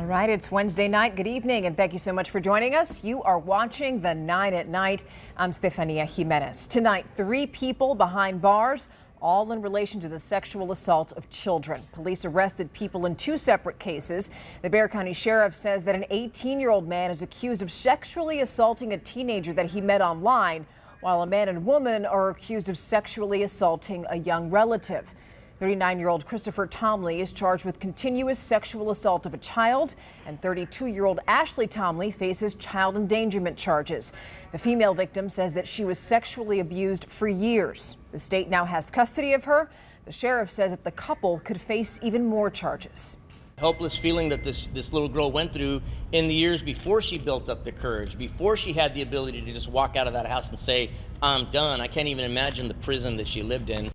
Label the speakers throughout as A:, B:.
A: All right, it's Wednesday night. Good evening, and thank you so much for joining us. You are watching the 9 at Night. I'm Stephania Jimenez. Tonight, 3 people behind bars, all in relation to the sexual assault of children. Police arrested people in 2 separate cases. The Bexar County Sheriff says that an 18-year-old man is accused of sexually assaulting a teenager that he met online, while a man and woman are accused of sexually assaulting a young relative. 39-year-old Christopher Tomley is charged with continuous sexual assault of a child, and 32-year-old Ashley Tomley faces child endangerment charges. The female victim says that she was sexually abused for years. The state now has custody of her. The sheriff says that the couple could face even more charges.
B: Helpless feeling that this little girl went through in the years before she built up the courage, before she had the ability to just walk out of that house and say, I'm done. I can't even imagine the prison that she lived in.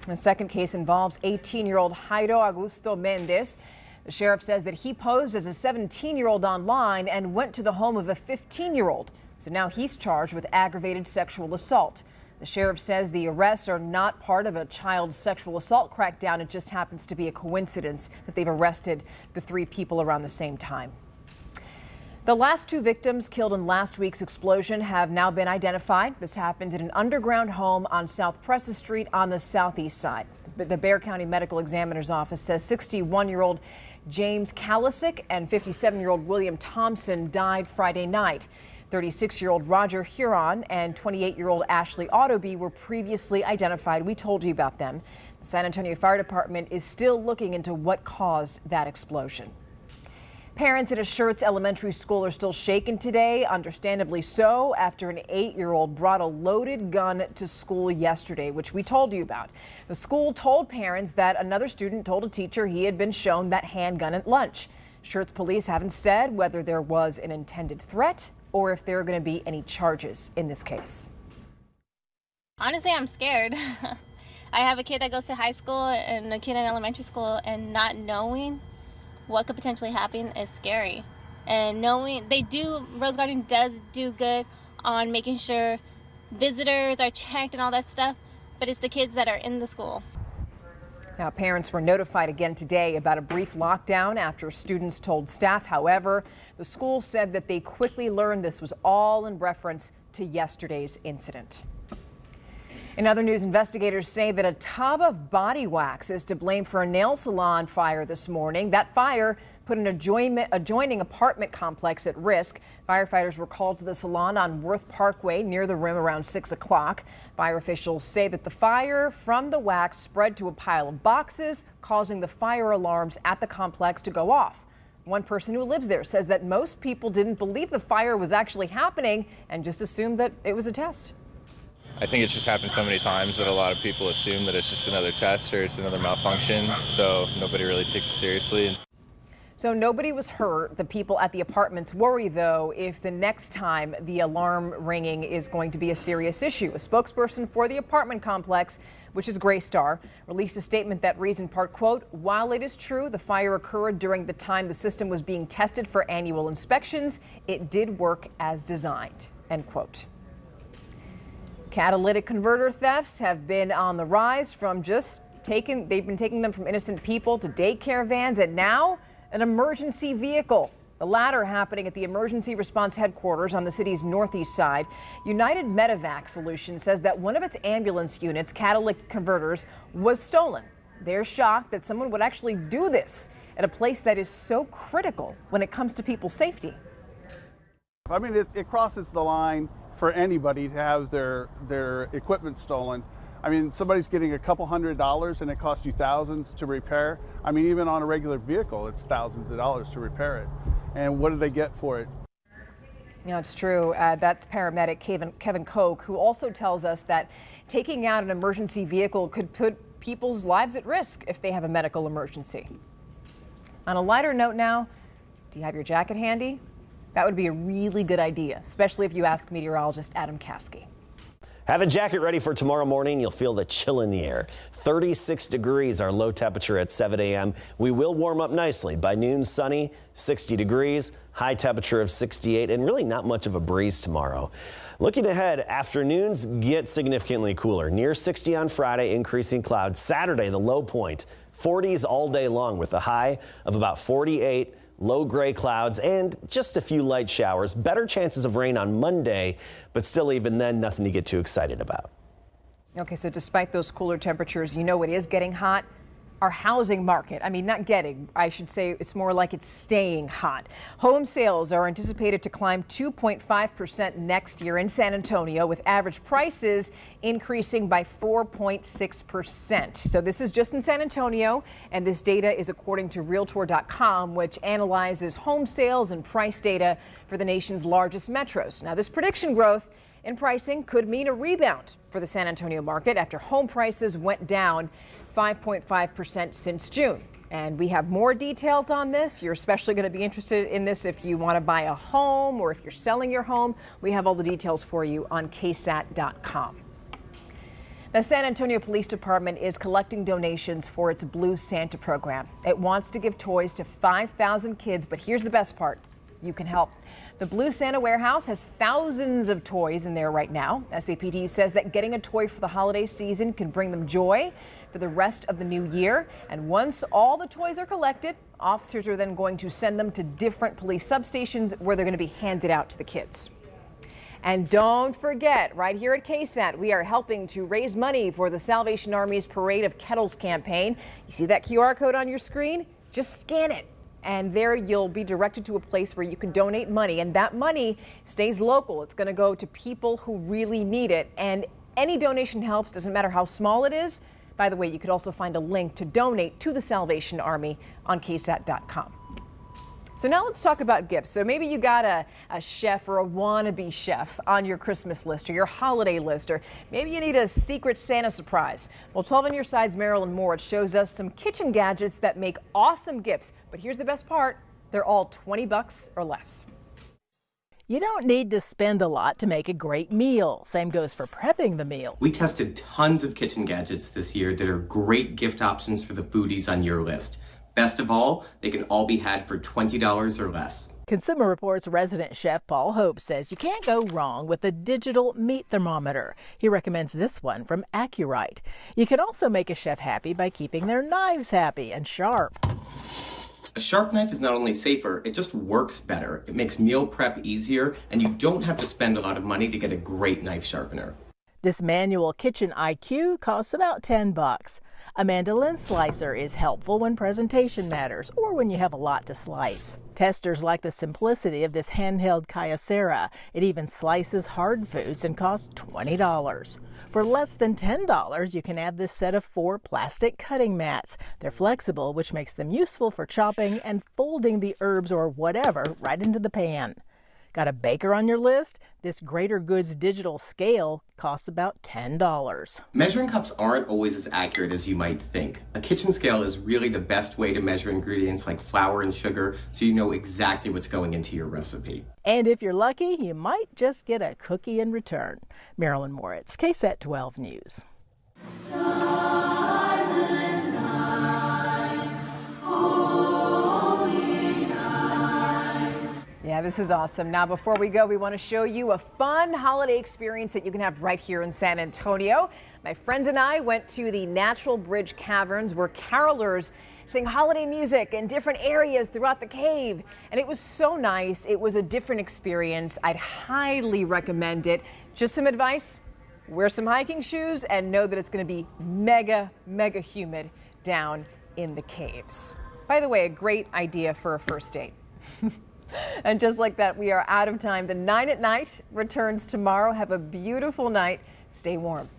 B: The second case involves 18-year-old Jairo Augusto Mendez. The sheriff says that he posed as a 17-year-old online and went to the home of a 15-year-old. So now he's charged with aggravated sexual assault. The sheriff says the arrests are not part of a child sexual assault crackdown. It just happens to be a coincidence that they've arrested the 3 people around the same time. The last 2 victims killed in last week's explosion have now been identified. This happened in an underground home on South Presa Street on the southeast side. The Bexar County Medical Examiner's Office says 61-year-old James Kalisic and 57-year-old William Thompson died Friday night. 36-year-old Roger Huron and 28-year-old Ashley Autoby were previously identified. We told you about them. The San Antonio Fire Department is still looking into what caused that explosion. Parents at Assurance Elementary School are still shaken today, understandably so, after an 8-year-old brought a loaded gun to school yesterday, which we told you about. The school told parents that another student told a teacher he had been shown that handgun at lunch. Assurance police haven't said whether there was an intended threat or if there are going to be any charges in this case.
C: Honestly, I'm scared. I have a kid that goes to high school and a kid in elementary school, and not knowing what could potentially happen is scary. And knowing Rose Garden does do good on making sure visitors are checked and all that stuff, but it's the kids that are in the school.
A: Now, parents were notified again today about a brief lockdown after students told staff. However, the school said that they quickly learned this was all in reference to yesterday's incident. In other news, investigators say that a tub of body wax is to blame for a nail salon fire this morning. That fire put an adjoining apartment complex at risk. Firefighters were called to the salon on Worth Parkway near the rim around 6 o'clock. Fire officials say that the fire from the wax spread to a pile of boxes, causing the fire alarms at the complex to go off. One person who lives there says that most people didn't believe the fire was actually happening and just assumed that it was a test.
D: I think it's just happened so many times that a lot of people assume that it's just another test or it's another malfunction, so nobody really takes it seriously.
A: So nobody was hurt. The people at the apartments worry, though, if the next time the alarm ringing is going to be a serious issue. A spokesperson for the apartment complex, which is Graystar, released a statement that reads in part, quote, "While it is true the fire occurred during the time the system was being tested for annual inspections, it did work as designed," end quote. Catalytic converter thefts have been on the rise from they've been taking them from innocent people to daycare vans and now an emergency vehicle. The latter happening at the emergency response headquarters on the city's northeast side. United Medevac Solutions says that one of its ambulance units, catalytic converters, was stolen. They're shocked that someone would actually do this at a place that is so critical when it comes to people's safety.
E: I mean, it crosses the line for anybody to have their equipment stolen. I mean, somebody's getting a couple $100s and it costs you thousands to repair. I mean, even on a regular vehicle, it's thousands of dollars to repair it. And what do they get for it?
A: Yeah, it's true. That's paramedic Kevin Koch, who also tells us that taking out an emergency vehicle could put people's lives at risk if they have a medical emergency. On a lighter note now, do you have your jacket handy? That would be a really good idea, especially if you ask meteorologist Adam Caskey.
F: Have a jacket ready for tomorrow morning. You'll feel the chill in the air. 36 degrees, our low temperature at 7 a.m. We will warm up nicely. By noon, sunny, 60 degrees, high temperature of 68, and really not much of a breeze tomorrow. Looking ahead, afternoons get significantly cooler. Near 60 on Friday, increasing clouds. Saturday, the low point, 40s all day long with a high of about 48. low gray clouds and just a few light showers. Better chances of rain on Monday, but still even then, nothing to get too excited about.
A: Okay, so despite those cooler temperatures, you know what is getting hot? Our housing market. I mean, not getting, I should say it's more like it's staying hot. Home sales are anticipated to climb 2.5% next year in San Antonio, with average prices increasing by 4.6%. So this is just in San Antonio, and this data is according to Realtor.com, which analyzes home sales and price data for the nation's largest metros. Now, this prediction growth in pricing could mean a rebound for the San Antonio market after home prices went down 5.5% since June. And we have more details on this. You're especially going to be interested in this if you want to buy a home or if you're selling your home. We have all the details for you on KSAT.com. The San Antonio Police Department is collecting donations for its Blue Santa program. It wants to give toys to 5,000 kids, but here's the best part. You can help. The Blue Santa warehouse has thousands of toys in there right now. SAPD says that getting a toy for the holiday season can bring them joy for the rest of the new year. And once all the toys are collected, officers are then going to send them to different police substations where they're going to be handed out to the kids. And don't forget, right here at KSAT, we are helping to raise money for the Salvation Army's Parade of Kettles campaign. You see that QR code on your screen? Just scan it. And there you'll be directed to a place where you can donate money, and that money stays local. It's going to go to people who really need it, and any donation helps, doesn't matter how small it is. By the way, you could also find a link to donate to the Salvation Army on KSAT.com. So now let's talk about gifts. So maybe you got a chef or a wannabe chef on your Christmas list or your holiday list, or maybe you need a secret Santa surprise. Well, 12 on Your Side's Marilyn Moritz shows us some kitchen gadgets that make awesome gifts. But here's the best part. They're all $20 or less.
G: You don't need to spend a lot to make a great meal. Same goes for prepping the meal.
H: We tested tons of kitchen gadgets this year that are great gift options for the foodies on your list. Best of all, they can all be had for $20 or less.
G: Consumer Reports resident chef Paul Hope says you can't go wrong with a digital meat thermometer. He recommends this one from Accurite. You can also make a chef happy by keeping their knives happy and sharp.
H: A sharp knife is not only safer, it just works better. It makes meal prep easier, and you don't have to spend a lot of money to get a great knife sharpener.
G: This manual kitchen IQ costs about $10. A mandolin slicer is helpful when presentation matters or when you have a lot to slice. Testers like the simplicity of this handheld Kyocera. It even slices hard foods and costs $20. For less than $10, you can add this set of 4 plastic cutting mats. They're flexible, which makes them useful for chopping and folding the herbs or whatever right into the pan. Got a baker on your list? This Greater Goods digital scale costs about $10.
H: Measuring cups aren't always as accurate as you might think. A kitchen scale is really the best way to measure ingredients like flour and sugar, so you know exactly what's going into your recipe.
G: And if you're lucky, you might just get a cookie in return. Marilyn Moritz, KSAT 12 News.
A: Yeah, this is awesome. Now, before we go, we want to show you a fun holiday experience that you can have right here in San Antonio. My friends and I went to the Natural Bridge Caverns, where carolers sing holiday music in different areas throughout the cave. And it was so nice. It was a different experience. I'd highly recommend it. Just some advice: wear some hiking shoes and know that it's going to be mega humid down in the caves. By the way, a great idea for a first date. And just like that, we are out of time. The 9 at Night returns tomorrow. Have a beautiful night. Stay warm.